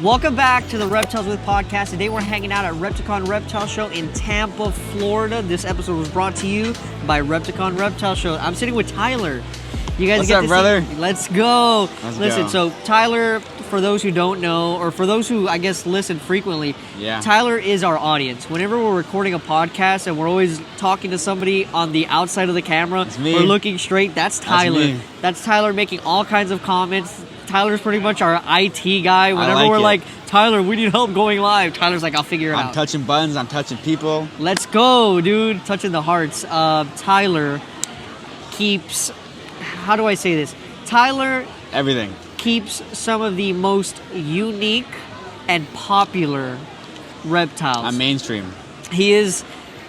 Welcome back to the Reptiles With Podcast. Today we're hanging out at Repticon Reptile Show in Tampa, Florida. This episode was brought to you by Repticon Reptile Show. I'm sitting with Tyler. You guys What's get up, to brother? Let's go. Let's go. So Tyler, for those who don't know, or for those who I guess listen frequently, Tyler is our audience. Whenever we're recording a podcast and we're always talking to somebody on the outside of the camera, we're looking straight. That's Tyler. That's Tyler making all kinds of comments. Tyler's pretty much our IT guy. Whenever we're like, Tyler, we need help going live, Tyler's like, I'll figure it out. I'm touching buttons. I'm touching people. Let's go, dude. Touching the hearts. Tyler keeps... How do I say this? Tyler... Everything. Keeps some of the most unique and popular reptiles. I'm mainstream. He is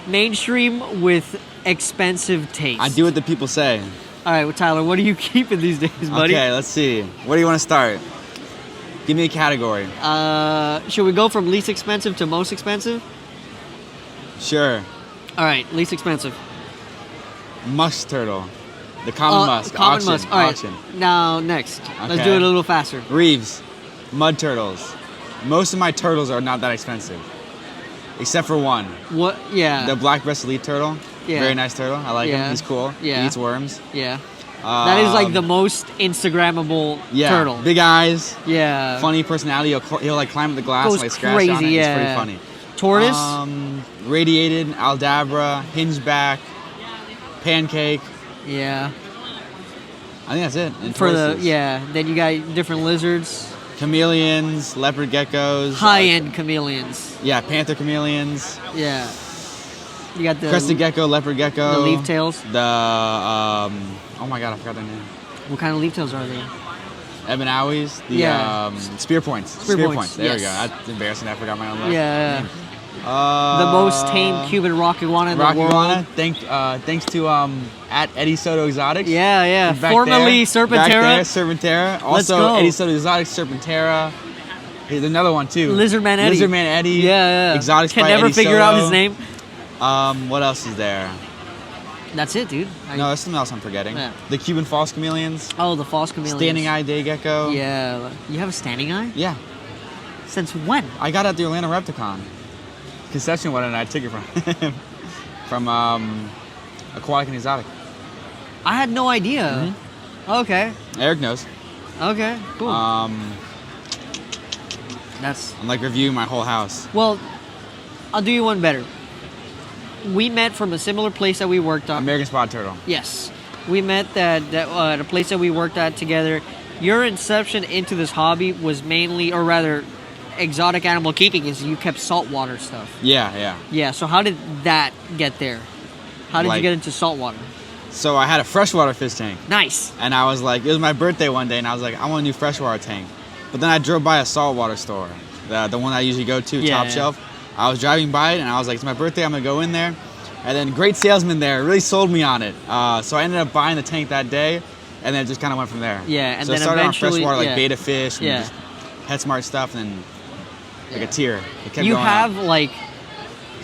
mainstream with expensive taste. I do what the people say. All right, well, Tyler, what are you keeping these days, buddy? Okay, let's see. Where do you want to start? Give me a category. Should we go from least expensive to most expensive? Sure. All right, least expensive. Musk turtle. The common musk. Common auction. musk. All right. Auction. Now, next. Okay. Let's do it a little faster. Reeves. Mud turtles. Most of my turtles are not that expensive. Except for one. What? Yeah. The black-breasted leaf turtle. Yeah. Very nice turtle. I like him. He's cool. Yeah. He eats worms. Yeah. That is like the most Instagrammable turtle. Big eyes. Yeah. Funny personality. He'll like climb up the glass and like scratch crazy, on it. Yeah. It's pretty funny. Tortoise? Radiated, Aldabra, Hingeback, Pancake. Yeah. I think that's it. And for tortoises. then you got different lizards. Chameleons, leopard geckos. High-end chameleons. Yeah, panther chameleons. Yeah. You got the... Crested gecko, leopard gecko. The leaf tails. The, oh my god, I forgot their name. What kind of leaf tails are they? Ebon owies. The spear points. Spear points. There we go. That's embarrassing. I forgot my own name. Yeah. The most tame Cuban rock iguana in the world. Rock iguana. Thanks to at Eddie Soto Exotics. Yeah. Formerly Serpentera. Back there, Serpentera. Also, Eddie Soto Exotics, Serpentera. Here's another one too. Lizardman Eddie. Lizardman Eddie. Yeah. Exotics Can by never Eddie figure Soto. out his name. What else is there? That's it, dude. No, there's something else I'm forgetting. Yeah. The Cuban false chameleons. Oh, the false chameleons. Standing eye day gecko. Yeah. You have a standing eye? Yeah. Since when? I got it at the Orlando Repticon. Concession one, and I took it from Aquatic and Exotic. I had no idea. Mm-hmm. Okay. Eric knows. Okay, cool. That's... I'm like reviewing my whole house. Well, I'll do you one better. We met from a similar place that we worked on. American spotted turtle. Yes. We met at a place that we worked at together. Your inception into this hobby was mainly, or rather, exotic animal keeping is you kept saltwater stuff. Yeah. Yeah, so how did that get there? How did you get into saltwater? So I had a freshwater fish tank. Nice. And I was like, it was my birthday one day, and I was like, I want a new freshwater tank. But then I drove by a saltwater store, the one I usually go to, Top Shelf. I was driving by it, and I was like, it's my birthday, I'm going to go in there. And then great salesman there really sold me on it. So I ended up buying the tank that day, and then it just kind of went from there. Yeah, and so then I started eventually, on freshwater, like beta fish, and just PetSmart stuff, and then like a tier. It kept you going have, up. like,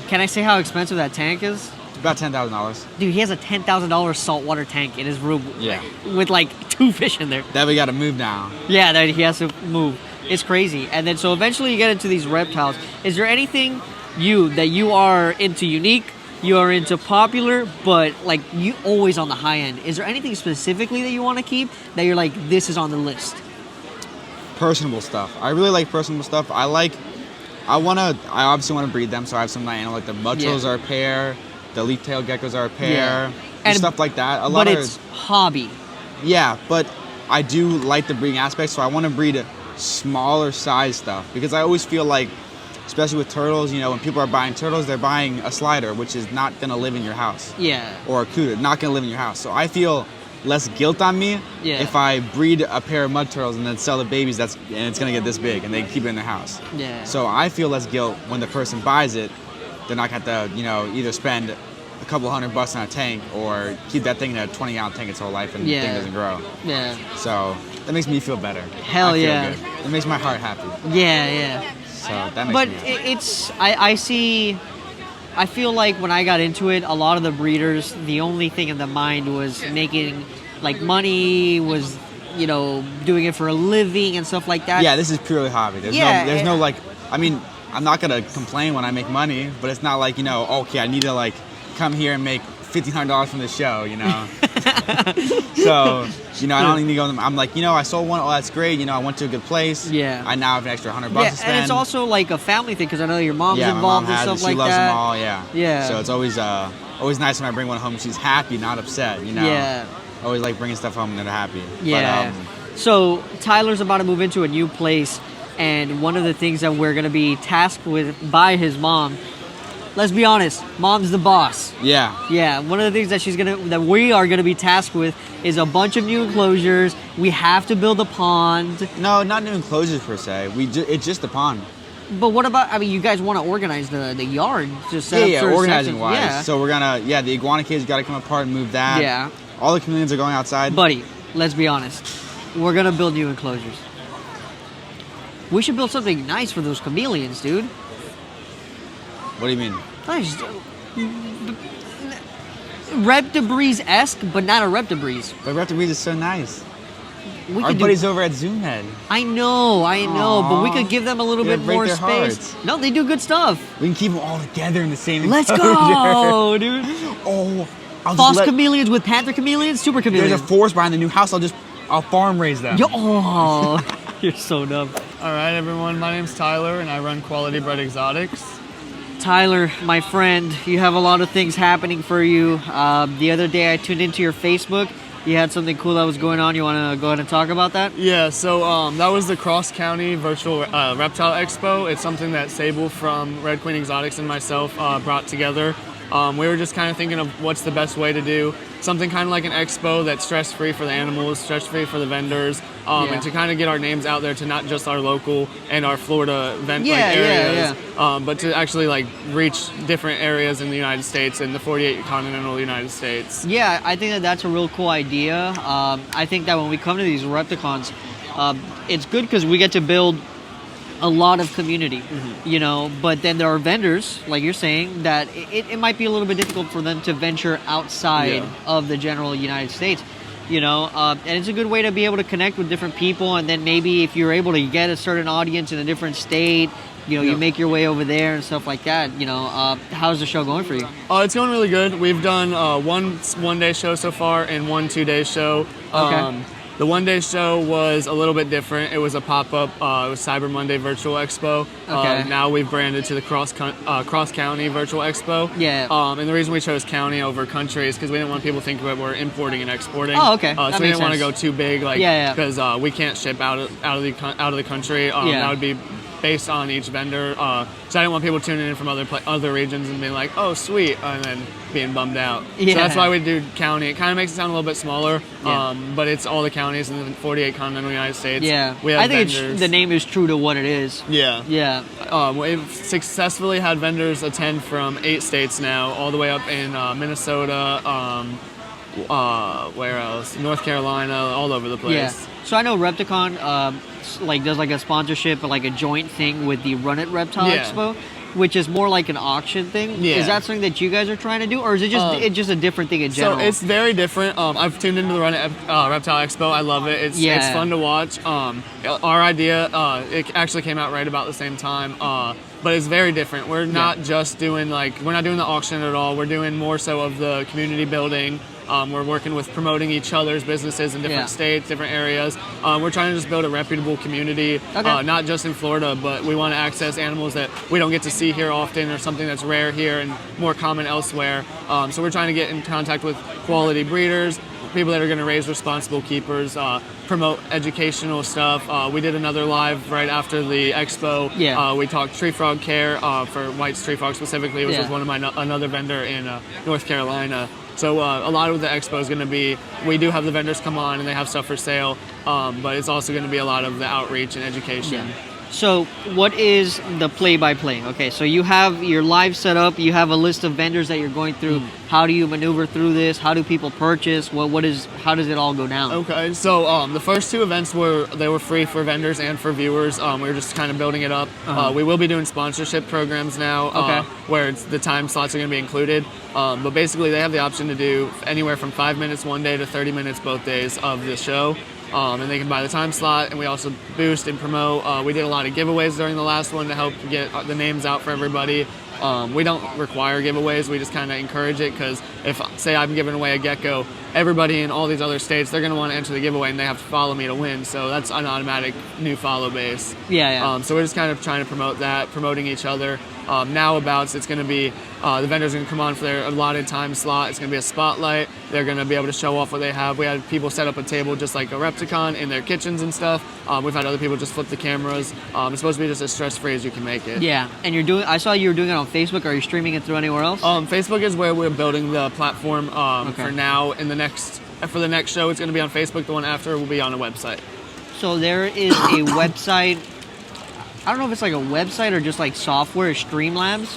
can I say how expensive that tank is? About $10,000. Dude, he has a $10,000 saltwater tank in his room. Yeah. With like 2 fish in there. That we got to move now. Yeah, that he has to move. It's crazy. And then so eventually you get into these reptiles. Is there anything that you are into unique, you are into popular, but like you always on the high end? Is there anything specifically that you want to keep that you're like, this is on the list? Personable stuff. I really like personable stuff. I obviously want to breed them, so I have some animal like the mud turtles are a pair, the leaf-tailed geckos are a pair, and stuff like that. But it's hobby. Yeah, but I do like the breeding aspect, so I want to breed smaller size stuff because I always feel like, especially with turtles, when people are buying turtles, they're buying a slider, which is not going to live in your house. Yeah. Or a cuda, not going to live in your house. So I feel less guilt on me if I breed a pair of mud turtles and then sell the babies, and it's going to get this big, and they keep it in their house. Yeah. So I feel less guilt when the person buys it. They're not going to have to, either spend a couple $100 on a tank or keep that thing in a 20-ounce tank its whole life and the thing doesn't grow. Yeah. So that makes me feel better. Hell yeah. Good. It makes my heart happy. Yeah. So that makes me happy. I feel like when I got into it, a lot of the breeders, the only thing in the mind was making like money, was doing it for a living and stuff like that. Yeah, this is purely hobby. There's no like, I mean, I'm not gonna complain when I make money, but it's not like, okay, I need to like come here and make $1,500 from the show, So, I don't need to go. I'm like, I sold one. Oh, that's great. I went to a good place. Yeah. I now have an extra $100 to spend. And it's also like a family thing because I know your mom's involved and stuff like that. She loves them all. Yeah. Yeah. So it's always nice when I bring one home. She's happy, not upset. Yeah. I always like bringing stuff home and they're happy. Yeah. So Tyler's about to move into a new place. And one of the things that we're going to be tasked with by his mom, let's be honest, mom's the boss. Yeah. Yeah. One of the things that we are going to be tasked with is a bunch of new enclosures. We have to build a pond. No, not new enclosures per se. It's just a pond. But what about, you guys want to organize the yard? Just set up organizing wise. Yeah. So we're going to, the iguana cage got to come apart and move that. Yeah. All the chameleons are going outside. Buddy, let's be honest. We're going to build new enclosures. We should build something nice for those chameleons, dude. What do you mean? Reptiverse-esque, but not a Reptiverse. But Reptiverse is so nice. Our buddies over at Zoomhead. I know, but we could give them a little bit more space. Hearts. No, they do good stuff. We can keep them all together in the same Let's enclosure. go, dude. Oh, false chameleons with panther chameleons, super chameleons. There's a forest behind the new house. I'll farm raise them. You're so dumb. All right, everyone. My name's Tyler, and I run Quality Bred Exotics. Tyler, my friend, you have a lot of things happening for you. The other day I tuned into your Facebook. You had something cool that was going on. You want to go ahead and talk about that? Yeah, so that was the Cross County Virtual Reptile Expo. It's something that Sable from Red Queen Exotics and myself brought together. We were just kind of thinking of what's the best way to do something kind of like an expo that's stress-free for the animals, stress-free for the vendors, and to kind of get our names out there to not just our local and our Florida event areas, but to actually like reach different areas in the United States and the 48 continental United States. Yeah, I think that's a real cool idea. I think that when we come to these Repticons, it's good because we get to build a lot of community, but then there are vendors, like you're saying, that it might be a little bit difficult for them to venture outside of the general United States, and it's a good way to be able to connect with different people, and then maybe if you're able to get a certain audience in a different state, you make your way over there and stuff like that. How's the show going for you? It's going really good. We've done one day show so far and 1 2-day show. Okay. The 1-day show was a little bit different. It was a pop-up. It was Cyber Monday Virtual Expo. Okay. Now we've branded to the Cross County Virtual Expo. Yeah. And the reason we chose county over country is because we didn't want people to think that we're importing and exporting. Oh, okay. So we didn't want to go too big, because we can't ship out of the country. That would be based on each vendor. So I didn't want people tuning in from other regions and being like, oh, sweet, and then being bummed out. Yeah. So that's why we do county. It kind of makes it sound a little bit smaller, but it's all the counties in the 48 continental United States. Yeah. We have I think vendors. the name is true to what it is. Yeah. Yeah. We've successfully had vendors attend from 8 states now, all the way up in Minnesota, where else? North Carolina, all over the place. Yeah. So I know Repticon does like a sponsorship, like a joint thing with the Run It Reptile Expo, which is more like an auction thing. Yeah. Is that something that you guys are trying to do, or is it just a different thing in general? So it's very different. I've tuned into the Run It Reptile Expo. I love it. It's fun to watch. Our idea, it actually came out right about the same time. But it's very different. We're not just doing we're not doing the auction at all. We're doing more so of the community building. We're working with promoting each other's businesses in different states, different areas. We're trying to just build a reputable community, not just in Florida, but we want to access animals that we don't get to see here often or something that's rare here and more common elsewhere. So we're trying to get in contact with quality breeders, people that are going to raise responsible keepers, promote educational stuff. We did another live right after the expo. We talked tree frog care for White's Tree Frog specifically, which was one of another vendor in North Carolina. So a lot of the expo is going to be, we do have the vendors come on and they have stuff for sale, but it's also going to be a lot of the outreach and education. Yeah. So what is the play-by-play? Okay, so you have your live set up, you have a list of vendors that you're going through. How do you maneuver through this? How do people purchase? How does it all go down? Okay, so the first 2 events were free for vendors and for viewers. We were just kind of building it up. We will be doing sponsorship programs now, where the time slots are going to be included. But basically, they have the option to do anywhere from 5 minutes one day to 30 minutes both days of the show. and they can buy the time slot. And we also boost and promote. We did a lot of giveaways during the last one to help get the names out for everybody. We don't require giveaways. We just kind of encourage it because if, say, I'm giving away a gecko, everybody in all these other states, they're going to want to enter the giveaway and they have to follow me to win. So that's an automatic new follow base. Yeah. So we're just kind of trying to promote that, promoting each other. Now it's going to be, the vendors are going to come on for their allotted time slot. It's going to be a spotlight. They're going to be able to show off what they have. We had people set up a table just like a Repticon in their kitchens and stuff. We've had other people just flip the cameras. It's supposed to be just as stress-free as you can make it. Yeah, and I saw you were doing it on Facebook. Are you streaming it through anywhere else? Facebook is where we're building the platform for now. For the next show, it's going to be on Facebook. The one after will be on a website. So there is a website. I don't know if it's like a website or just like software, Streamlabs.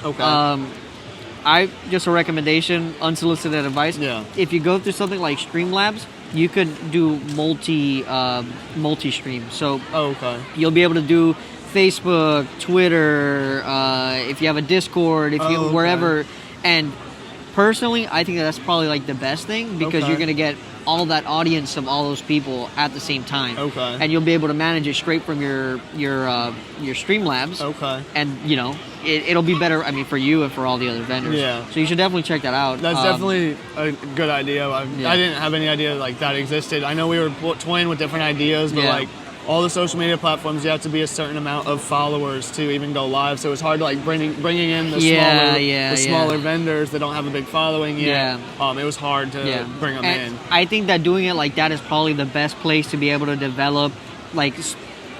Okay. Just a recommendation, unsolicited advice. Yeah. If you go through something like Streamlabs, you could do multi-stream. So you'll be able to do Facebook, Twitter, if you have a Discord, wherever. And personally, I think that's probably like the best thing because you're going to get all that audience of all those people at the same time. Okay. And you'll be able to manage it straight from your Streamlabs. Okay. And it'll be better. I mean, for you and for all the other vendors. Yeah. So you should definitely check that out. That's definitely a good idea. I didn't have any idea like that existed. I know we were toying with different ideas, but like all the social media platforms, you have to be a certain amount of followers to even go live. So it's hard to like bringing in the smaller vendors that don't have a big following yet. It was hard to bring them in. I think that doing it like that is probably the best place to be able to develop, like,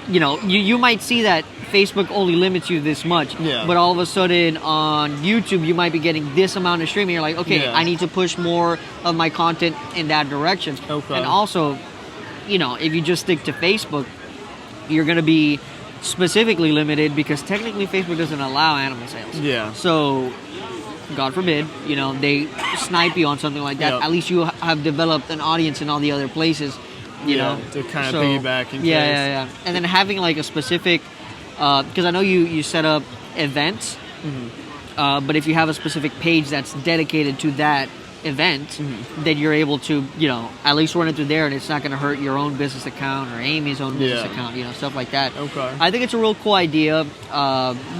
you might see that Facebook only limits you this much, but all of a sudden on YouTube you might be getting this amount of streaming. You're like, okay, I need to push more of my content in that direction. Okay. And also, if you just stick to Facebook, you're going to be specifically limited because technically Facebook doesn't allow animal sales. Yeah. So, God forbid, they snipe you on something like that. Yep. At least you have developed an audience in all the other places, to kind of piggyback in case. Yeah. And then having like a specific, because I know you set up events, but if you have a specific page that's dedicated to that event, then you're able to, at least run it through there and it's not going to hurt your own business account or Amy's own business account, stuff like that. Okay. I think it's a real cool idea.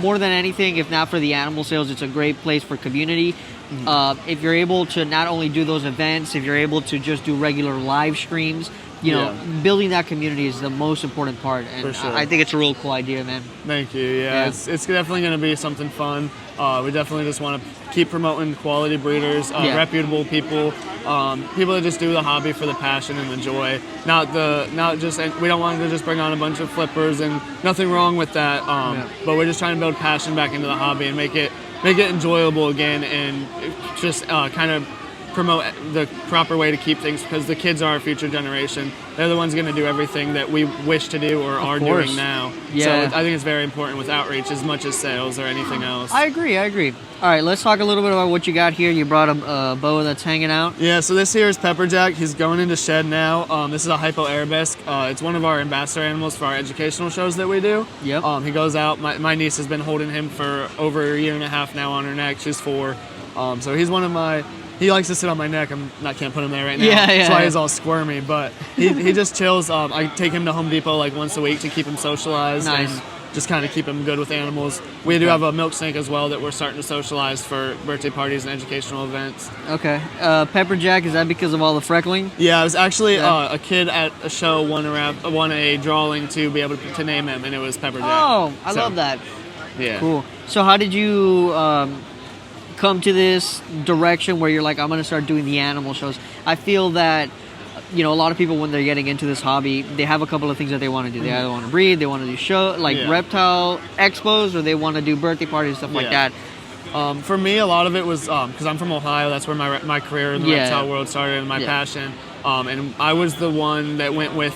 More than anything, if not for the animal sales, it's a great place for community. If you're able to not only do those events, if you're able to just do regular live streams, building that community is the most important part. And for sure. I think it's a real cool idea, man. Thank you. Yeah. It's definitely going to be something fun. We definitely just want to keep promoting quality breeders, reputable people, people that just do the hobby for the passion and the joy. We don't want to just bring on a bunch of flippers, and nothing wrong with that. But we're just trying to build passion back into the hobby and make it enjoyable again, and just kind of promote the proper way to keep things, because the kids are our future generation. They're the ones going to do everything that we wish to do or are doing now. Yeah. So I think it's very important with outreach as much as sales or anything else. I agree. All right, let's talk a little bit about what you got here. You brought a boa that's hanging out. Yeah, so this here is Pepperjack. He's going into shed now. This is a hypo-arabesque. It's one of our ambassador animals for our educational shows that we do. Yep. He goes out. My niece has been holding him for over a year and a half now on her neck. She's 4. So he's one of my... He likes to sit on my neck. I can't put him there right now. That's why he's all squirmy. But he just chills. I take him to Home Depot like once a week to keep him socialized. Nice. And just kind of keep him good with animals. We do have a milk snake as well that we're starting to socialize for birthday parties and educational events. Okay. Pepperjack, is that because of all the freckling? Yeah, it was actually a kid at a show won a drawing to be able to name him, and it was Pepperjack. Oh, I love that. Yeah. Cool. So how did you... come to this direction where you're like, I'm going to start doing the animal shows? I feel that, a lot of people when they're getting into this hobby, they have a couple of things that they want to do. They either want to breed, they want to do reptile expos, or they want to do birthday parties, stuff like that. For me, a lot of it was because I'm from Ohio. That's where my career in the reptile world started and my passion. And I was the one that went with,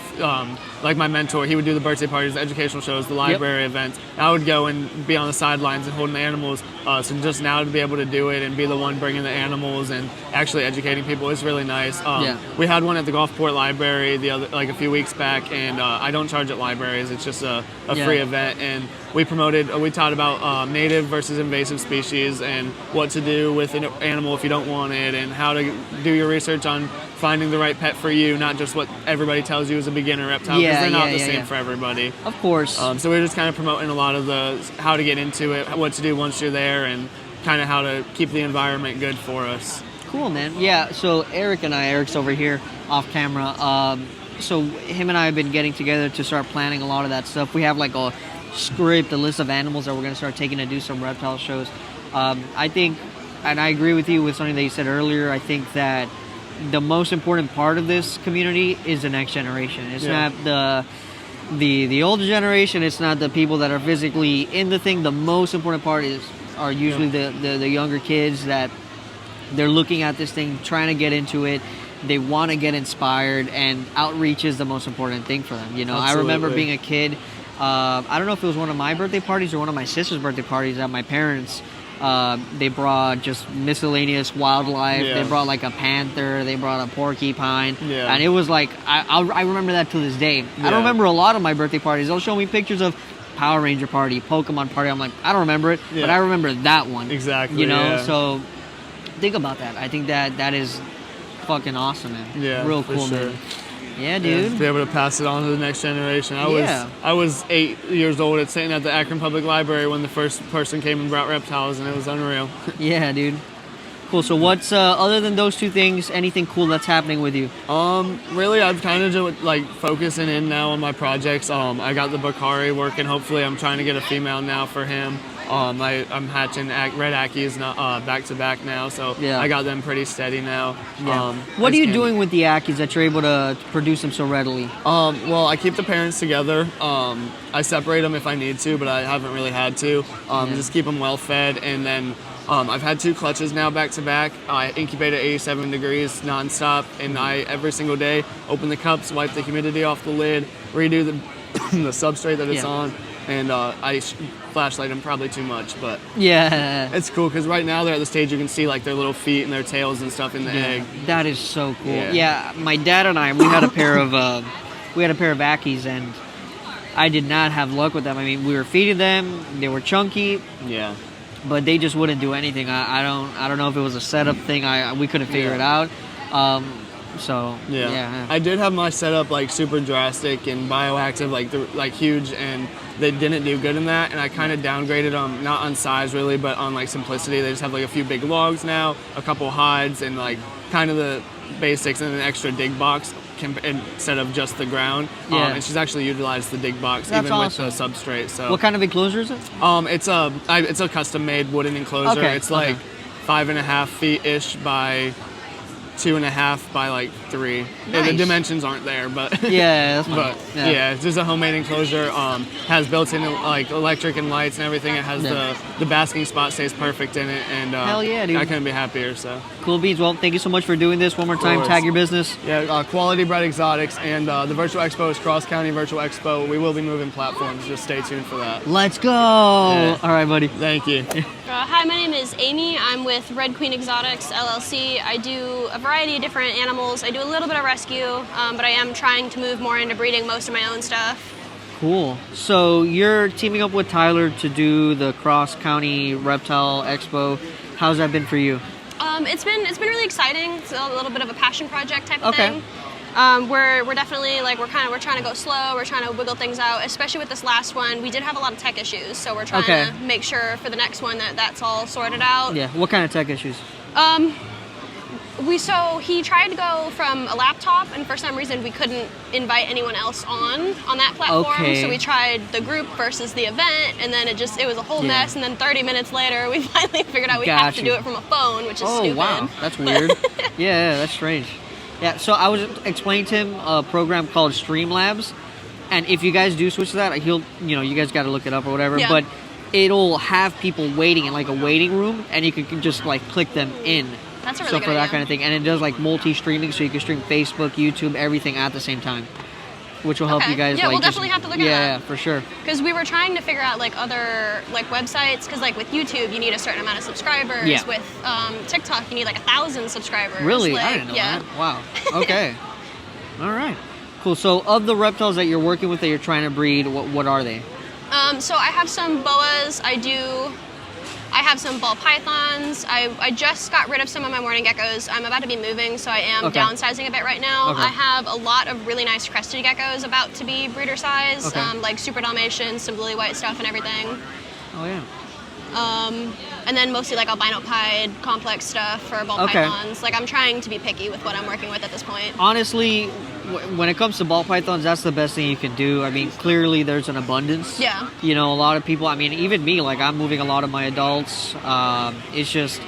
my mentor. He would do the birthday parties, the educational shows, the library events. I would go and be on the sidelines and holding the animals. So just now to be able to do it and be the one bringing the animals and actually educating people is really nice. We had one at the Gulfport Library a few weeks back, and I don't charge at libraries. It's just a free event. And we taught about native versus invasive species and what to do with an animal if you don't want it, and how to do your research on finding the right pet for you, not just what everybody tells you as a beginner reptile, because they're not the same for everybody. Of course. So we're just kind of promoting a lot of the how to get into it, what to do once you're there, and kind of how to keep the environment good for us. Cool, man. Yeah, so Eric's over here off camera. So him and I have been getting together to start planning a lot of that stuff. We have like a script, a list of animals that we're going to start taking to do some reptile shows. I think, and I agree with you with something that you said earlier, I think that the most important part of this community is the next generation. It's not the older generation, it's not the people that are physically in the thing. The most important part are usually the younger kids that they're looking at this thing, trying to get into it. They want to get inspired, and outreach is the most important thing for them. You know, Absolutely. I remember being a kid. I don't know if it was one of my birthday parties or one of my sister's birthday parties at my parents'. They brought just miscellaneous wildlife. They brought like a panther. They brought a porcupine. And it was like, I remember that to this day. I don't remember a lot of my birthday parties. They'll show me pictures of Power Ranger party, Pokemon party. I'm like, I don't remember it, but I remember that one. Exactly. You know, so think about that. I think that is fucking awesome, man. Yeah, real cool, sure. man. Yeah, dude. To be able to pass it on to the next generation. I was 8 years old sitting at the Akron Public Library when the first person came and brought reptiles, and it was unreal. Yeah, dude. Cool. So what's, other than those two things, anything cool that's happening with you? Really, I've kind of just like focusing in now on my projects. I got the Bakari working. Hopefully, I'm trying to get a female now for him. I'm hatching red Ackies back to back now, so I got them pretty steady now. What are you doing with the Ackies that you're able to produce them so readily? Well, I keep the parents together. I separate them if I need to, but I haven't really had to. Just keep them well fed, and then I've had 2 clutches now back to back. I incubate at 87 degrees nonstop, and I every single day open the cups, wipe the humidity off the lid, redo the the substrate that it's on. And I flashlight them probably too much, but it's cool because right now they're at the stage you can see like their little feet and their tails and stuff in the egg. That is so cool. Yeah, my dad and I, we had a pair of Ackies, and I did not have luck with them. I mean, we were feeding them, they were chunky. Yeah. But they just wouldn't do anything. I don't know if it was a setup thing. We couldn't figure it out. So I did have my setup like super drastic and bioactive, like huge, and they didn't do good in that. And I kind of downgraded them, not on size really, but on like simplicity. They just have like a few big logs now, a couple hides, and like kind of the basics, and an extra dig box instead of just the ground. And she's actually utilized the dig box with the substrate. So what kind of enclosure is it? It's a custom made wooden enclosure. It's like 5.5 feet ish by 2.5 by like 3. Nice. The dimensions aren't there, but that's fine. But it's just a homemade enclosure. Has built-in like electric and lights and everything. It has the basking spot stays perfect in it, and hell yeah, dude. I couldn't be happier. So cool beans. Well, thank you so much for doing this. One more time, tag your business. Quality Bred Exotics, and the virtual expo is Cross County Virtual Expo. We will be moving platforms. Just stay tuned for that. Let's go. All right, buddy. Thank you. Hi, my name is Amy. I'm with Red Queen Exotics LLC. I do a variety of different animals. I do a little bit of rescue, but I am trying to move more into breeding most of my own stuff. Cool. So you're teaming up with Tyler to do the Cross County Reptile Expo. How's that been for you? It's been really exciting. It's a little bit of a passion project type of thing. We're definitely like we're trying to go slow. We're trying to wiggle things out, especially with this last one. We did have a lot of tech issues, so we're trying to make sure for the next one that's all sorted out. Yeah. What kind of tech issues? He tried to go from a laptop, and for some reason we couldn't invite anyone else on that platform. So we tried the group versus the event, and then it was a whole mess. And then 30 minutes later, we finally figured out we have to do it from a phone, which is stupid. Oh wow, that's weird. Yeah, that's strange. Yeah, so I was explaining to him a program called Streamlabs, and if you guys do switch to that, you guys got to look it up or whatever. Yeah. But it'll have people waiting in like a waiting room, and you can just like click them in. That's a really good for that kind of thing, and it does like multi-streaming, so you can stream Facebook, YouTube, everything at the same time, which will help you guys. Yeah, we'll definitely have to look at that. Yeah, for sure. Because we were trying to figure out like other like websites, because like with YouTube you need a certain amount of subscribers. Yeah. With TikTok you need like 1,000 subscribers. Really? I didn't know that. Wow. Okay. All right. Cool. So of the reptiles that you're working with that you're trying to breed, what are they? So I have some boas. I have some ball pythons. I just got rid of some of my morning geckos. I'm about to be moving, so I am downsizing a bit right now. I have a lot of really nice crested geckos about to be breeder size, like super Dalmatians, some lily white stuff and everything. Oh yeah. And then mostly like albino pied, complex stuff for ball pythons. Like I'm trying to be picky with what I'm working with at this point. Honestly, when it comes to ball pythons, that's the best thing you can do. I mean, clearly there's an abundance. Yeah. You know, a lot of people, I mean, even me, like I'm moving a lot of my adults. It's just,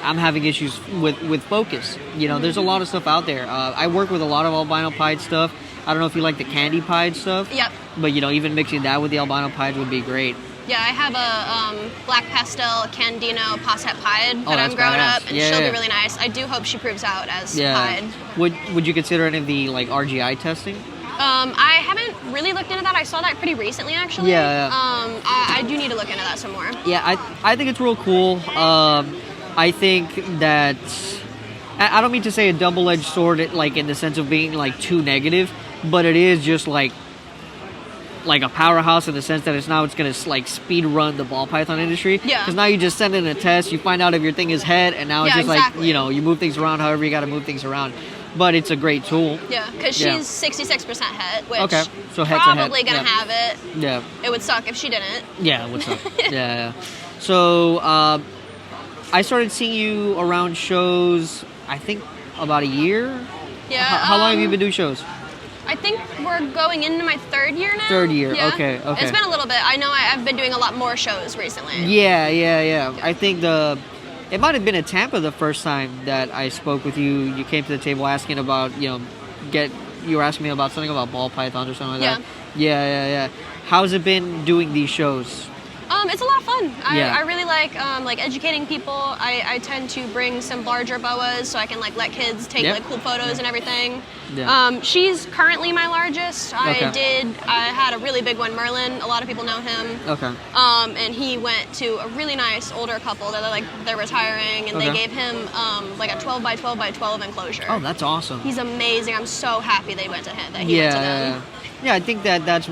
I'm having issues with focus. You know, there's a lot of stuff out there. I work with a lot of albino pied stuff. I don't know if you like the candy pied stuff. Yep. But, you know, even mixing that with the albino pied would be great. Yeah, I have a black pastel Candino Posset Pied that I'm growing up, and she'll be really nice. I do hope she proves out as pied. Would you consider any of the like RGI testing? I haven't really looked into that. I saw that pretty recently, actually. I do need to look into that some more. Yeah, I think it's real cool. I think that I don't mean to say a double-edged sword, like in the sense of being like too negative, but it is just like a powerhouse in the sense that it's going to like speed run the ball python industry. Yeah. Because now you just send in a test, you find out if your thing is head, and now it's just like, you know, you move things around however you got to move things around. But it's a great tool. Yeah, because she's 66% het, which so probably going to have it. Yeah. It would suck if she didn't. Yeah, it would suck. yeah. So I started seeing you around shows, I think, about a year. Yeah. How long have you been doing shows? I think we're going into my third year now. Third year, yeah. Okay. It's been a little bit. I know I've been doing a lot more shows recently. Yeah. I think it might have been at Tampa the first time that I spoke with you. You came to the table asking about, you know, you were asking me about something about ball pythons or something like that. Yeah. How's it been doing these shows? It's a lot of fun. I really like educating people. I tend to bring some larger boas so I can like let kids take like cool photos and everything. Yeah. She's currently my largest. I had a really big one, Merlin. A lot of people know him. Okay. And he went to a really nice older couple that they're retiring, and they gave him like a 12 by 12 by 12 enclosure. Oh, that's awesome. He's amazing. I'm so happy they went to him. That he went to them. Yeah, I think that's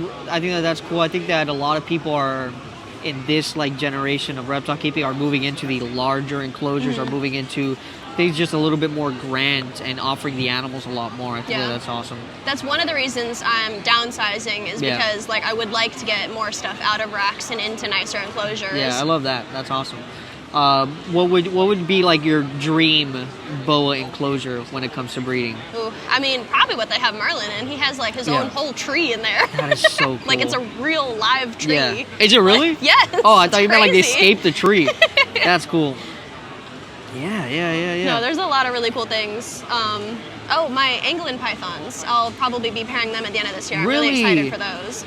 cool. I think that a lot of people are in this like generation of reptile keeping are moving into the larger enclosures, are moving into things just a little bit more grand and offering the animals a lot more. I think that's awesome. That's one of the reasons I'm downsizing is because like I would like to get more stuff out of racks and into nicer enclosures. Yeah, I love that. That's awesome. What would be like your dream boa enclosure when it comes to breeding? Ooh, I mean, probably what they have Merlin in. He has like his own whole tree in there. That is so cool. Like it's a real live tree. Yeah. Is it really? Like, yes. Oh, I thought you meant like they escaped the tree. That's cool. Yeah. No, there's a lot of really cool things. My Angolan pythons. I'll probably be pairing them at the end of this year. I'm really excited for those.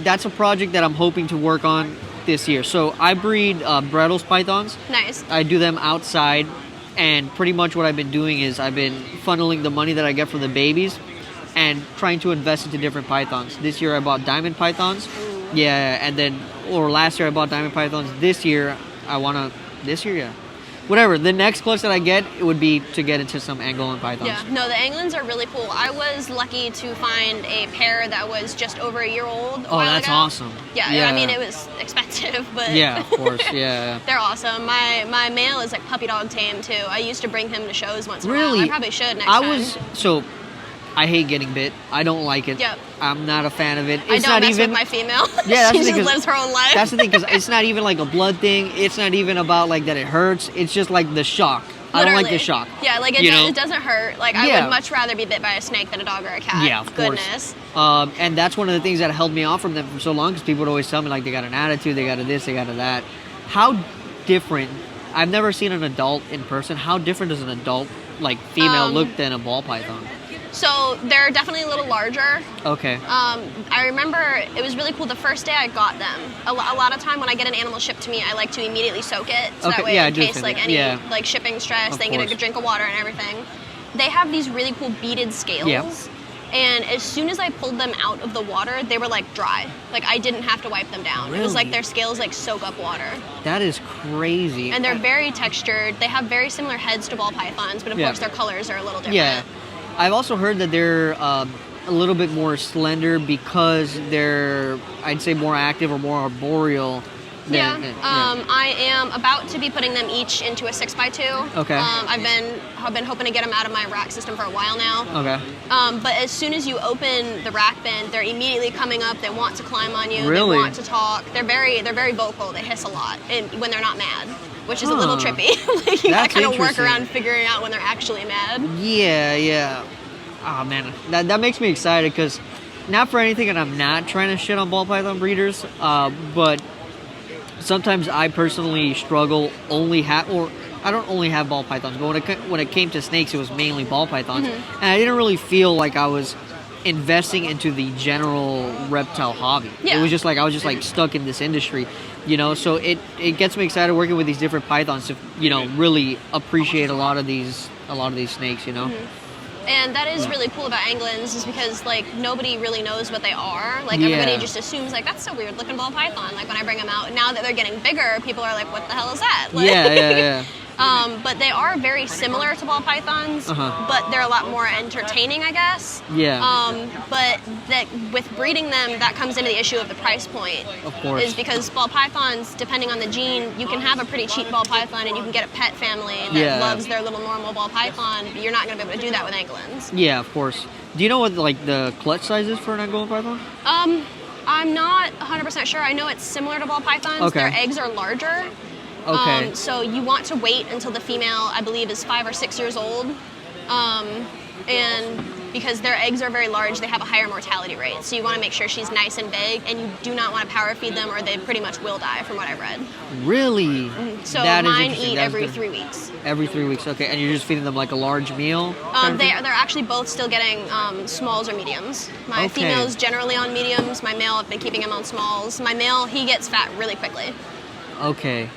That's a project that I'm hoping to work on this year. So I breed Bred's pythons. Nice. I do them outside, and pretty much what I've been doing is I've been funneling the money that I get from the babies and trying to invest into different pythons. This year I bought diamond pythons. Ooh. Yeah, and then last year I bought diamond pythons. This year whatever. The next clutch that I get, it would be to get into some Angolan pythons. Yeah, no, the Angolans are really cool. I was lucky to find a pair that was just over a year old a while ago. Awesome. Yeah, I mean, it was expensive, but... Yeah, of course, yeah. They're awesome. My male is like puppy dog tame, too. I used to bring him to shows once in a while. I probably should next time. I hate getting bit. I don't like it. Yep. I'm not a fan of it. I don't mess with my female. Yeah, she just lives her own life. That's the thing, because it's not even like a blood thing. It's not even about like that it hurts. It's just like the shock. Literally. I don't like the shock. Yeah, like it doesn't hurt. Like I would much rather be bit by a snake than a dog or a cat. Yeah, of course. And that's one of the things that held me off from them for so long, because people would always tell me like they got an attitude, they got a this, they got a that. How different? I've never seen an adult in person. How different does an adult like female look than a ball python? So they're definitely a little larger. Okay. I remember it was really cool the first day I got them. A lot of time when I get an animal shipped to me, I like to immediately soak it. So that way in case like any like shipping stress, they get a good drink of water and everything. They have these really cool beaded scales. Yeah. And as soon as I pulled them out of the water, they were like dry. Like I didn't have to wipe them down. Really? It was like their scales like soak up water. That is crazy. And they're very textured. They have very similar heads to ball pythons, but of course their colors are a little different. Yeah. I've also heard that they're a little bit more slender because they're, I'd say, more active or more arboreal Yeah. I am about to be putting them each into a 6x2. Okay. I've been hoping to get them out of my rack system for a while now. Okay. But as soon as you open the rack bin, they're immediately coming up. They want to climb on you. Really? They want to talk. They're very vocal. They hiss a lot, and when they're not mad, which is a little trippy. Like you gotta kind of work around figuring out when they're actually mad. Yeah. Oh man, that makes me excited because not for anything, and I'm not trying to shit on ball python breeders, but sometimes I personally struggle I don't only have ball pythons, but when it came to snakes, it was mainly ball pythons, and I didn't really feel like I was investing into the general reptile hobby. Yeah. It was just like I was just like stuck in this industry, you know. So it gets me excited working with these different pythons to really appreciate a lot of these snakes, you know. And that is really cool about anglins, is because like nobody really knows what they are. Like everybody just assumes like that's a weird looking ball python. Like when I bring them out, now that they're getting bigger, people are like, what the hell is that? Like, yeah. But they are very similar to ball pythons, but they're a lot more entertaining, I guess. Yeah. But that with breeding them, that comes into the issue of the price point. Of course. Is because ball pythons, depending on the gene, you can have a pretty cheap ball python and you can get a pet family that loves their little normal ball python, but you're not going to be able to do that with anglins. Yeah, of course. Do you know what like the clutch size is for an anglin python? I'm not 100% sure. I know it's similar to ball pythons. Okay. Their eggs are larger. Okay. So you want to wait until the female, I believe, is 5 or 6 years old. And because their eggs are very large, they have a higher mortality rate. So you want to make sure she's nice and big, and you do not want to power feed them or they pretty much will die, from what I read. Really? So that mine eat every 3 weeks. Every 3 weeks, okay. And you're just feeding them like a large meal? They're actually both still getting smalls or mediums. My female's generally on mediums. My male, I've been keeping him on smalls. My male, he gets fat really quickly. Okay.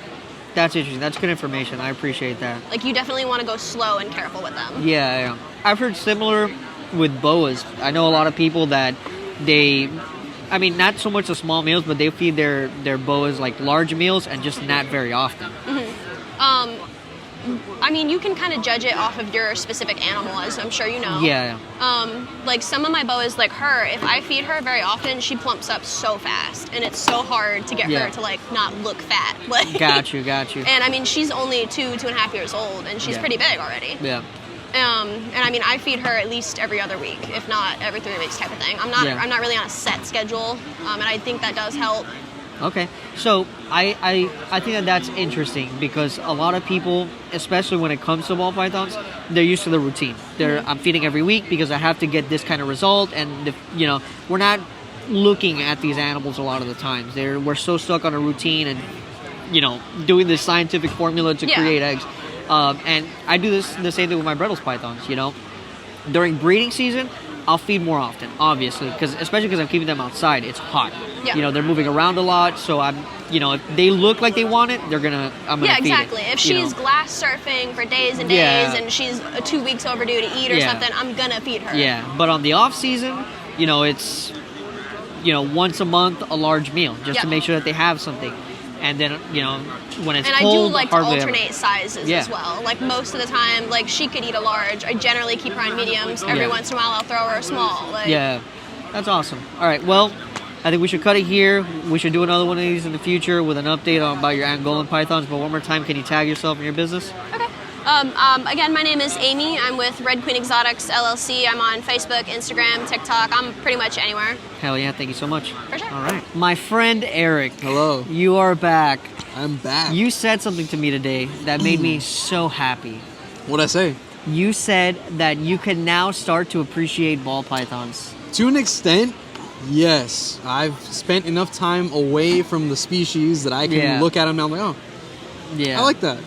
That's interesting. That's good information. I appreciate that. Like, you definitely want to go slow and careful with them. Yeah. I've heard similar with boas. I know a lot of people that not so much the small meals, but they feed their boas like large meals and just not very often. You can kind of judge it off of your specific animal, as I'm sure you know. Yeah. Like some of my boas, like her, if I feed her very often, she plumps up so fast, and it's so hard to get her to like not look fat. Like, got you. And she's only 2.5 years old, and she's pretty big already. Yeah. I feed her at least every other week, if not every 3 weeks type of thing. I'm not really on a set schedule, and I think that does help. Okay, so I think that's interesting because a lot of people, especially when it comes to ball pythons, they're used to the routine. I'm feeding every week because I have to get this kind of result, and we're not looking at these animals a lot of the times. We're so stuck on a routine and doing this scientific formula to create eggs. And I do the same thing with my Bredl's pythons. During breeding season, I'll feed more often, obviously, especially because I'm keeping them outside. It's hot. Yeah. They're moving around a lot, so if they look like they want it, I'm gonna feed it. Exactly. If she's glass surfing for days and days and she's 2 weeks overdue to eat or something, I'm gonna feed her. Yeah, but on the off season, it's once a month a large meal just to make sure that they have something. And then, when it's cold, I do like to alternate sizes as well. Like most of the time, like she could eat a large. I generally keep her on mediums. Every once in a while, I'll throw her a small. Yeah, that's awesome. All right, well, I think we should cut it here. We should do another one of these in the future with an update about your Angolan pythons. But one more time, can you tag yourself in your business? Okay. Again, my name is Amy. I'm with Red Queen Exotics LLC. I'm on Facebook, Instagram, TikTok. I'm pretty much anywhere. Hell yeah, thank you so much. For sure. All right. My friend Eric. Hello. You are back. I'm back. You said something to me today that made me so happy. What'd I say? You said that you can now start to appreciate ball pythons. To an extent, yes. I've spent enough time away from the species that I can look at them and I'm like, oh, I like that.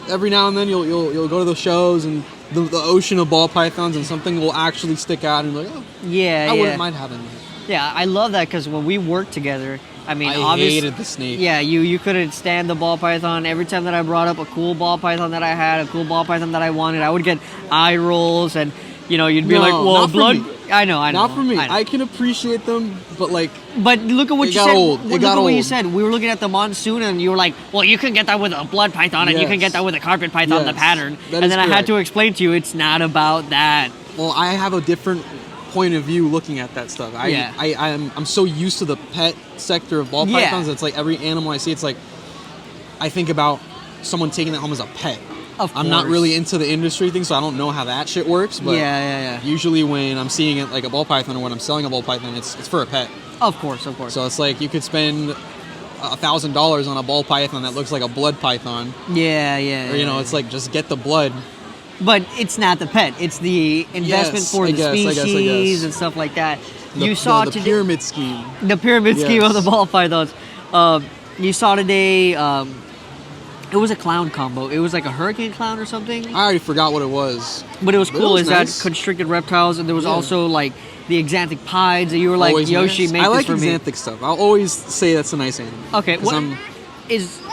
Every now and then you'll go to those shows and the ocean of ball pythons and something will actually stick out and you're like, oh, I wouldn't mind having that. Yeah, I love that because when we worked together, I hated the snake. Yeah, you couldn't stand the ball python. Every time that I brought up a cool ball python that I had, a cool ball python that I wanted, I would get eye rolls and you'd be like, well, blood. I know. Not for me. I can appreciate them, but But look at what you said. It got old. What you said. We were looking at the monsoon, and you were like, "Well, you can get that with a blood python, and you can get that with a carpet python, the pattern." And then I had to explain to you, it's not about that. Well, I have a different point of view looking at that stuff. I'm so used to the pet sector of ball pythons. It's like every animal I see, it's like I think about someone taking that home as a pet. Of course. I'm not really into the industry thing, so I don't know how that shit works. But usually when I'm seeing it like a ball python or when I'm selling a ball python, it's for a pet. Of course. So it's like you could spend $1,000 on a ball python that looks like a blood python. Or it's like just get the blood. But it's not the pet. It's the investment for the species and stuff like that. The pyramid scheme. The pyramid scheme of the ball pythons. You saw today. It was a clown combo. It was like a hurricane clown or something. I already forgot what it was. But it was cool. It was nice. That constricted reptiles, and there was also like the exanthic pieds. And you were like, always Yoshii, nice. Make this for me. I like exanthic stuff. I'll always say that's a nice animal. Okay,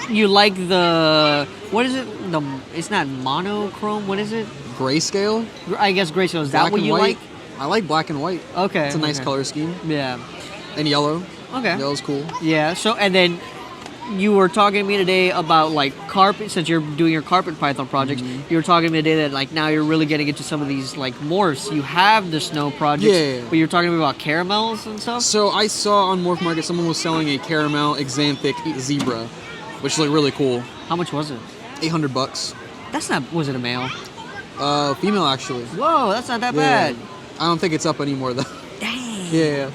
you like the, what is it? It's not monochrome. What is it? Grayscale. I guess grayscale. Is that what you like? I like black and white. Okay, it's a nice color scheme. Yeah, and yellow. Okay, yellow's cool. Yeah. So and then you were talking to me today about like carpet. Since you're doing your carpet python projects, you were talking to me today that like now you're really getting into some of these like morphs. You have the snow projects, but you're talking to me about caramels and stuff. So I saw on Morph Market someone was selling a caramel exanthic zebra, which looked really cool. How much was it? $800. That's not. Was it a male? Female actually. Whoa, that's not that bad. I don't think it's up anymore though. Dang. Yeah.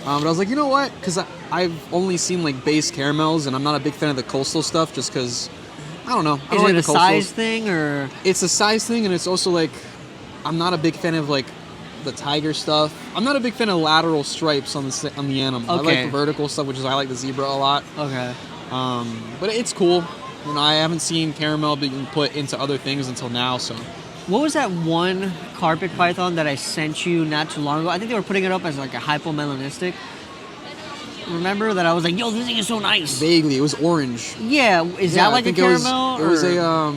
But I was like, you know what? Because I've only seen like base caramels, and I'm not a big fan of the coastal stuff, just because I don't know. Is it a size thing or? It's a size thing, and it's also like I'm not a big fan of like the tiger stuff. I'm not a big fan of lateral stripes on the animal. Okay. I like the vertical stuff, which is I like the zebra a lot. Okay. But it's cool. You know, I haven't seen caramel being put into other things until now, so. What was that one carpet python that I sent you not too long ago? I think they were putting it up as like a hypomelanistic. Remember that I was like, yo, this thing is so nice. Vaguely, it was orange. Yeah, is that like a caramel? It was I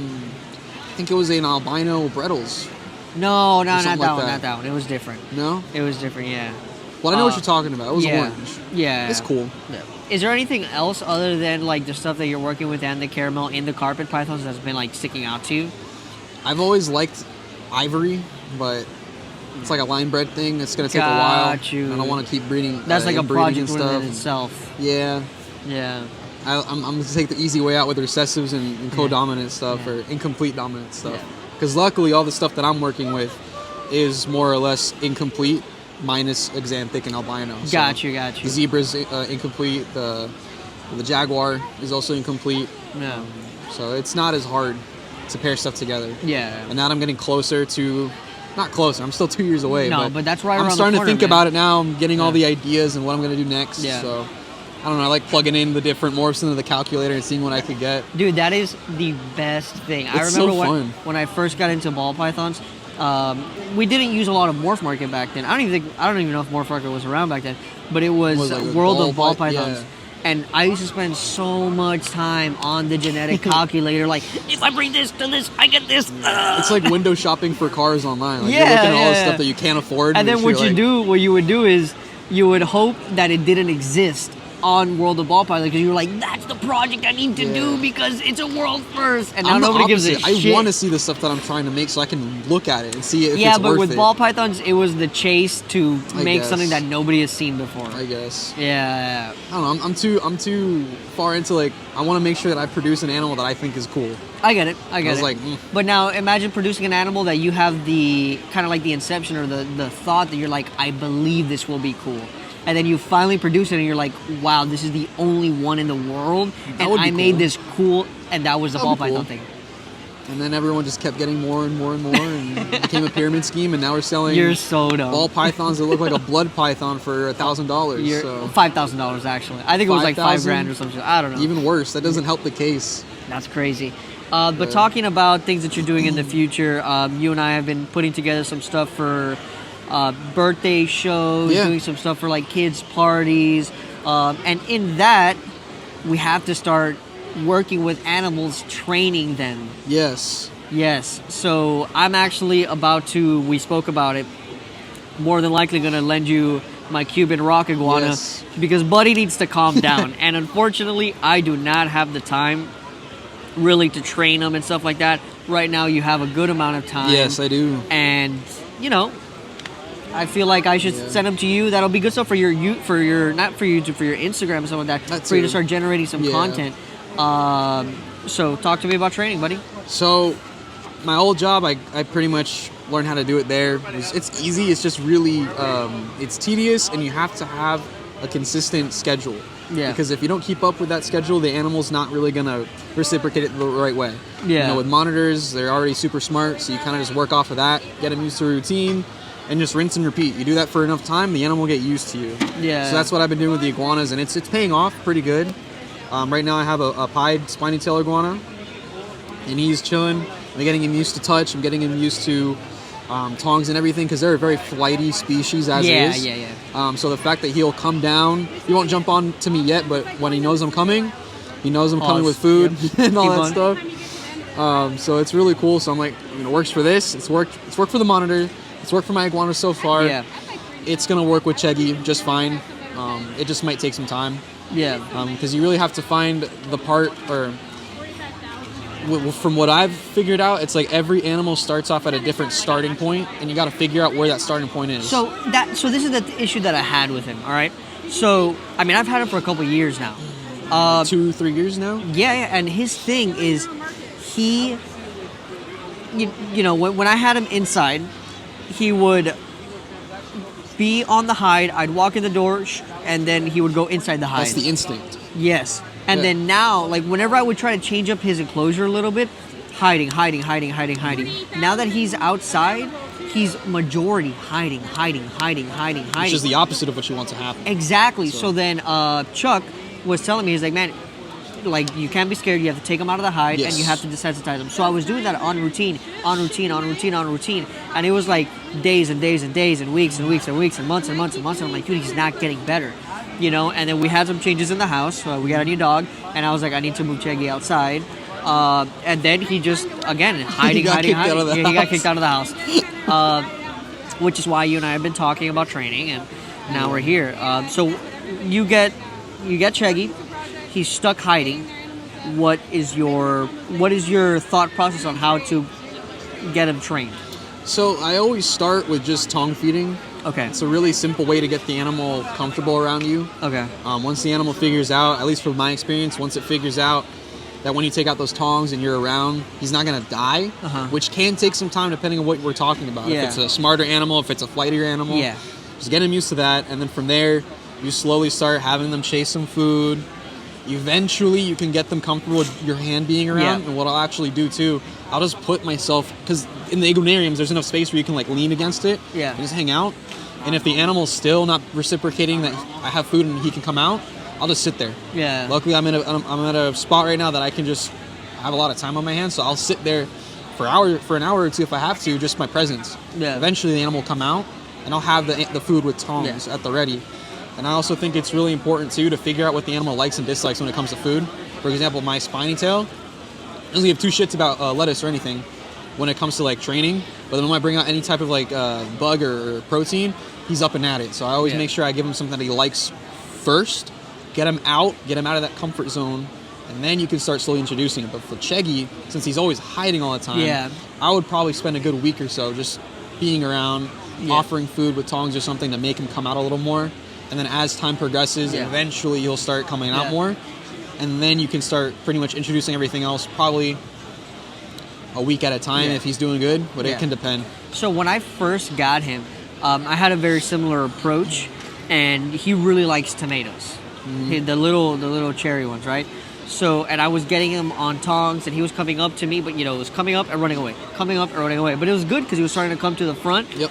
think it was an albino Brettles. No, not that one, not that one. It was different. No? It was different, yeah. Well, I know what you're talking about. It was orange. Yeah. It's cool. Yeah. Is there anything else other than like the stuff that you're working with and the caramel in the carpet pythons that's been like sticking out to you? I've always liked ivory, but it's like a line bred thing. It's going to take a while. I don't want to keep breeding. That's like a project within itself. Yeah. Yeah. I'm going to take the easy way out with recessives and co-dominant stuff or incomplete dominant stuff. Because luckily all the stuff that I'm working with is more or less incomplete, minus exanthic and albino. So got you. The zebra's incomplete. The jaguar is also incomplete. Yeah. So it's not as hard to pair stuff together. Yeah. And now I'm getting closer to, not closer, I'm still 2 years away. No, but that's right around the corner, I'm starting to think about it now. I'm getting all the ideas and what I'm going to do next. Yeah. So, I don't know, I like plugging in the different morphs into the calculator and seeing what I could get. Dude, that is the best thing. It's I remember when I first got into ball pythons, we didn't use a lot of Morph Market back then. I don't even know if Morph Market was around back then, but it was like World of Ball Pythons. Yeah. And I used to spend so much time on the genetic calculator. Like, if I bring this to this, I get this. It's like window shopping for cars online. Like, you're looking at all the stuff that you can't afford. And then what you would do is you would hope that it didn't exist on World of Ball Python, because you were like, that's the project I need to do because it's a world first. And now nobody gives a shit. I want to see the stuff that I'm trying to make so I can look at it and see if it's worth it. Yeah, but with ball pythons, it was the chase to make something that nobody has seen before. I guess. Yeah. I don't know. I'm too far into like, I want to make sure that I produce an animal that I think is cool. I get it. I was like, But now imagine producing an animal that you have the kind of like the inception or the thought that you're like, I believe this will be cool. And then you finally produce it and you're like, wow, this is the only one in the world. And I made this cool, and that was the ball python thing. And then everyone just kept getting more and more and more, and it became a pyramid scheme, and now we're selling You're so dumb. ball pythons that look like a blood python for $1,000. So. $5,000 actually. I think it was like $5,000 or something. I don't know. Even worse. That doesn't help the case. That's crazy. But talking about things that you're doing in the future, you and I have been putting together some stuff for birthday shows, doing some stuff for like kids' parties. And in that, we have to start working with animals, training them. Yes. So I'm actually we spoke about it, more than likely going to lend you my Cuban rock iguana because Buddy needs to calm down. And unfortunately, I do not have the time really to train them and stuff like that. Right now, you have a good amount of time. Yes, I do. And, you know, I feel like I should send them to you. That'll be good stuff for your not for YouTube, for your Instagram and stuff like that. For you to start generating some content. So talk to me about training, buddy. So my old job, I pretty much learned how to do it there. It's easy. It's just really it's tedious, and you have to have a consistent schedule. Yeah. Because if you don't keep up with that schedule, the animal's not really gonna reciprocate it the right way. Yeah. You know, with monitors, they're already super smart, so you kind of just work off of that, get them used to a routine, and just rinse and repeat. You do that for enough time, the animal will get used to you. Yeah. So that's what I've been doing with the iguanas, and it's paying off pretty good. Right now I have a pied spiny tail iguana, and he's chilling. I'm getting him used to touch. I'm getting him used to tongs and everything, because they're a very flighty species as is. So the fact that he'll come down, he won't jump on to me yet, but when he knows I'm coming, he knows I'm coming with food and all that stuff. So it's really cool. So I'm like, it works for this. It's worked for the monitor. It's worked for my iguana so far. Yeah. It's gonna work with Cheggy just fine. It just might take some time. Yeah. Because you really have to find the part, or from what I've figured out, it's like every animal starts off at a different starting point, and you got to figure out where that starting point is. So this is the issue that I had with him. All right. So I mean, I've had him for a couple of years now. 2-3 years now. Yeah. And his thing is, he, you know, when I had him inside, he would be on the hide. I'd walk in the door, and then he would go inside the hide. That's the instinct. Yes. And then now, like, whenever I would try to change up his enclosure a little bit, hiding. Now that he's outside, he's majority hiding. Which is the opposite of what you want to happen. Exactly. So then Chuck was telling me, he's like, man, like, you can't be scared. You have to take him out of the hide, and you have to desensitize him. So I was doing that on routine. And it was like days and days and days and weeks and weeks and weeks and months and months and months. And I'm like, dude, he's not getting better. You know, and then we had some changes in the house. We got a new dog, and I was like, I need to move Cheggy outside. And then he just, again, hiding. He got kicked out of the house. Which is why you and I have been talking about training, and now we're here. So you get Cheggy. He's stuck hiding. What is your thought process on how to get him trained? So I always start with just tongue feeding. Okay. It's a really simple way to get the animal comfortable around you. Okay. Once the animal figures out, at least from my experience, once it figures out that when you take out those tongs and you're around, he's not going to die, which can take some time depending on what we're talking about. Yeah. If it's a smarter animal, if it's a flightier animal. Yeah. Just get him used to that, and then from there, you slowly start having them chase some food. Eventually, you can get them comfortable with your hand being around. Yeah. And what I'll actually do, too, I'll just put myself, because in the iguanariums, there's enough space where you can, like, lean against it and just hang out. And if the animal's still not reciprocating that I have food and he can come out, I'll just sit there. Yeah. Luckily, I'm at a spot right now that I can just have a lot of time on my hands, so I'll sit there for an hour or two if I have to, just my presence. Yeah. Eventually, the animal will come out, and I'll have the food with tongs at the ready. And I also think it's really important, too, to figure out what the animal likes and dislikes when it comes to food. For example, my spiny tail doesn't give two shits about lettuce or anything when it comes to, like, training. But then when I bring out any type of, like, bug or protein, he's up and at it. So I always make sure I give him something that he likes first, get him out of that comfort zone, and then you can start slowly introducing him. But for Cheggy, since he's always hiding all the time, I would probably spend a good week or so just being around, offering food with tongs or something to make him come out a little more. And then as time progresses, eventually he'll start coming out more. And then you can start pretty much introducing everything else, probably a week at a time if he's doing good, but it can depend. So when I first got him, I had a very similar approach, and he really likes tomatoes. The little cherry ones, right? So, and I was getting him on tongs, and he was coming up to me, but, you know, it was coming up and running away. But it was good because he was starting to come to the front. Yep.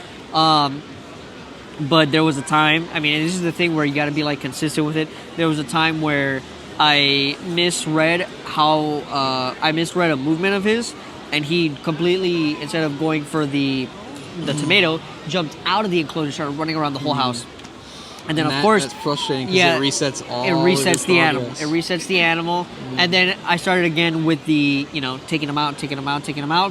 But there was a time, I mean, and this is the thing where you got to be, like, consistent with it. There was a time where I misread a movement of his, and he completely, instead of going for the tomato, jumped out of the enclosure, started running around the whole house. And then, of course, that's frustrating because it resets all. It resets the animal. It resets the animal. And then I started again with the, you know, taking them out.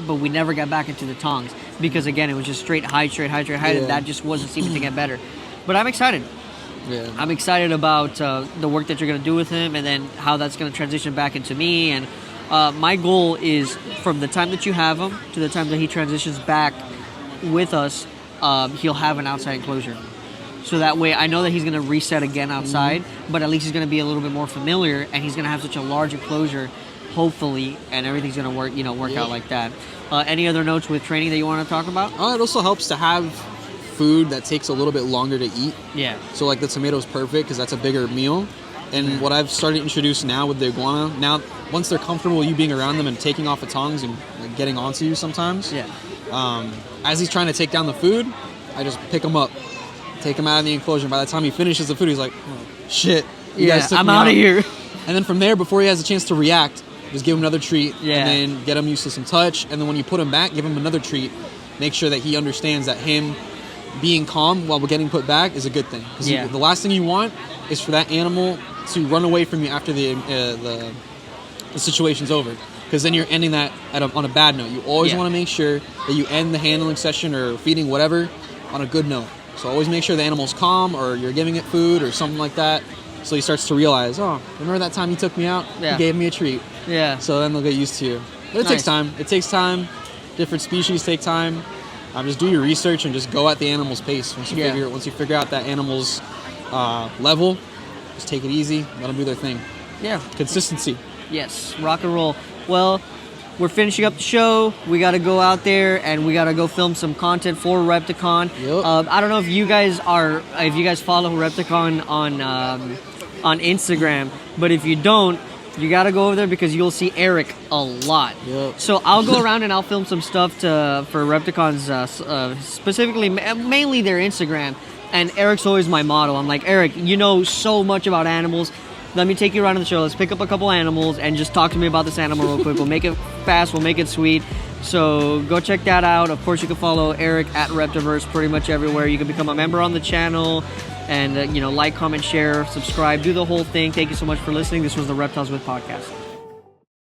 But we never got back into the tongs because, again, it was just straight hide. And that just wasn't seeming to get better. But I'm excited. Yeah. I'm excited about the work that you're going to do with him, and then how that's going to transition back into me. And my goal is from the time that you have him to the time that he transitions back with us, he'll have an outside enclosure. So that way I know that he's going to reset again outside, but at least he's going to be a little bit more familiar, and he's going to have such a large enclosure, hopefully, and everything's going to work out like that. Any other notes with training that you want to talk about? It also helps to have food that takes a little bit longer to eat. Yeah. So like the tomato's perfect because that's a bigger meal. And what I've started to introduce now with the iguana, now once they're comfortable with you being around them and taking off the tongues and like, getting onto you sometimes, as he's trying to take down the food, I just pick him up, take him out of the enclosure. By the time he finishes the food, he's like, oh, shit, you guys took I'm me out of here. And then from there, before he has a chance to react, just give him another treat, and Yeah. then get him used to some touch. And then when you put him back, give him another treat. Make sure that he understands that him being calm while we're getting put back is a good thing. Because the last thing you want is for that animal to run away from you after the situation's over. Because then you're ending that on a bad note. You always want to make sure that you end the handling session or feeding, whatever, on a good note. So always make sure the animal's calm, or you're giving it food or something like that. So he starts to realize, oh, remember that time you took me out? Yeah. You gave me a treat. Yeah. So then they'll get used to you. But it takes time. It takes time. Different species take time. Just do your research and just go at the animal's pace. Once you figure out that animal's level, just take it easy. Let them do their thing. Yeah. Consistency. Yes. Rock and roll. Well, we're finishing up the show. We got to go out there and we got to go film some content for Repticon. Yep. I don't know if you guys follow Repticon on Instagram, but if you don't, you got to go over there because you'll see Eric a lot. Yep. So I'll go around and I'll film some stuff for Repticon's, specifically, mainly their Instagram. And Eric's always my model. I'm like, Eric, you know so much about animals. Let me take you around the show. Let's pick up a couple animals and just talk to me about this animal real quick. We'll make it fast. We'll make it sweet. So go check that out. Of course, you can follow Eric at Reptiverse pretty much everywhere. You can become a member on the channel and, like, comment, share, subscribe, do the whole thing. Thank you so much for listening. This was the Reptiles With Podcast.